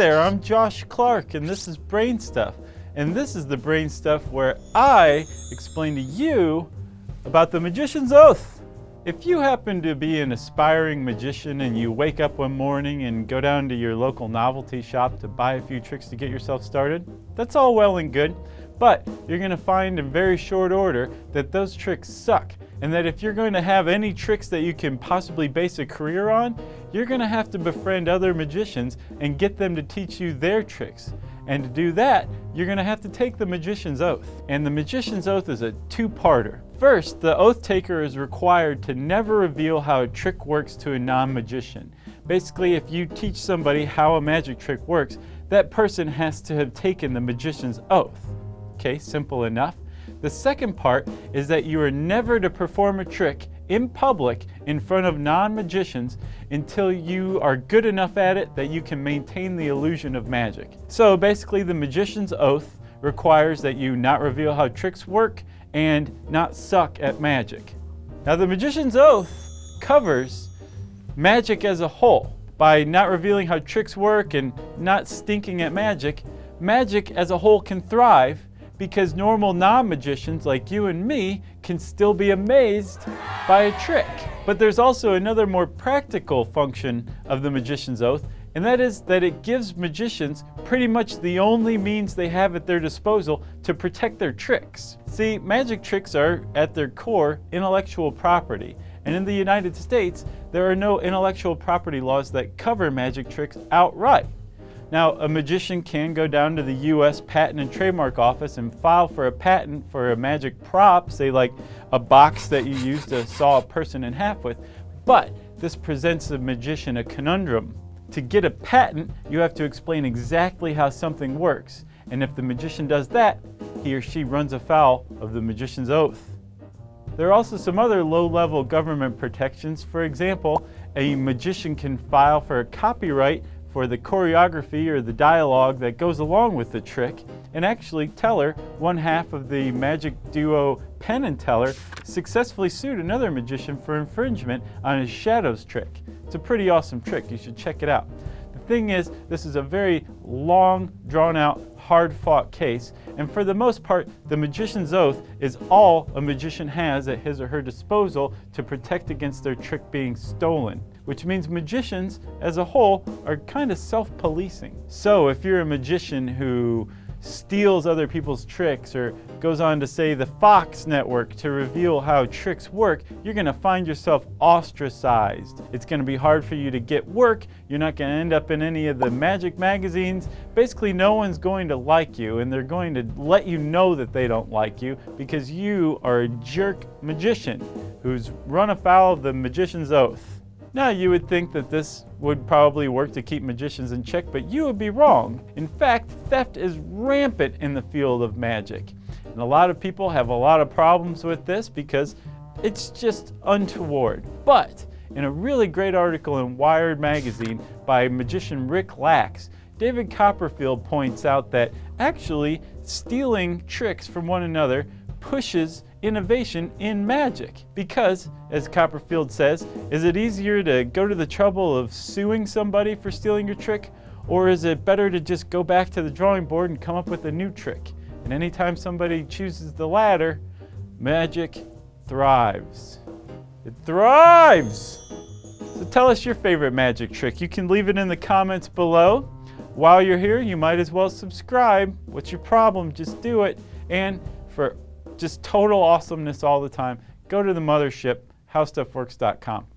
there, I'm Josh Clark, and this is BrainStuff. And this is the BrainStuff where I explain to you about the Magician's Oath. If you happen to be an aspiring magician and you wake up one morning and go down to your local novelty shop to buy a few tricks to get yourself started, that's all well and good, but you're going to find in very short order that those tricks suck, and that if you're going to have any tricks that you can possibly base a career on, you're going to have to befriend other magicians and get them to teach you their tricks. And to do that, you're going to have to take the Magician's Oath. And the Magician's Oath is a two-parter. First, the oath taker is required to never reveal how a trick works to a non-magician. Basically, if you teach somebody how a magic trick works, that person has to have taken the Magician's Oath. Okay, simple enough. The second part is that you are never to perform a trick in public in front of non-magicians until you are good enough at it that you can maintain the illusion of magic. So basically, the Magician's Oath requires that you not reveal how tricks work and not suck at magic. Now, the Magician's Oath covers magic as a whole. By not revealing how tricks work and not stinking at magic, magic as a whole can thrive because normal non-magicians like you and me can still be amazed by a trick. But there's also another more practical function of the Magician's Oath, and that is that it gives magicians pretty much the only means they have at their disposal to protect their tricks. See, magic tricks are, at their core, intellectual property. And in the United States, there are no intellectual property laws that cover magic tricks outright. Now, a magician can go down to the US Patent and Trademark Office and file for a patent for a magic prop, say like a box that you use to saw a person in half with, but this presents the magician a conundrum. To get a patent, you have to explain exactly how something works, and if the magician does that, he or she runs afoul of the Magician's Oath. There are also some other low-level government protections. For example, a magician can file for a copyright for the choreography or the dialogue that goes along with the trick, and actually Teller, one half of the magic duo Penn and Teller, successfully sued another magician for infringement on his shadows trick. It's a pretty awesome trick, you should check it out. The thing is, this is a very long, drawn-out, hard-fought case, and for the most part, the Magician's Oath is all a magician has at his or her disposal to protect against their trick being stolen, which means magicians as a whole are kind of self-policing. So if you're a magician who steals other people's tricks or goes on to, say, the Fox network to reveal how tricks work, you're going to find yourself ostracized. It's going to be hard for you to get work. You're not going to end up in any of the magic magazines. Basically, no one's going to like you, and they're going to let you know that they don't like you because you are a jerk magician who's run afoul of the Magician's Oath. Now, you would think that this would probably work to keep magicians in check, but you would be wrong. In fact, theft is rampant in the field of magic. And a lot of people have a lot of problems with this because it's just untoward. But in a really great article in Wired magazine by magician Rick Lax, David Copperfield points out that actually stealing tricks from one another pushes innovation in magic. Because, as Copperfield says, is it easier to go to the trouble of suing somebody for stealing your trick, or is it better to just go back to the drawing board and come up with a new trick? And anytime somebody chooses the latter, magic thrives. It thrives! So tell us your favorite magic trick. You can leave it in the comments below. While you're here, you might as well subscribe. What's your problem? Just do it. And for just total awesomeness all the time, go to the mothership, HowStuffWorks.com.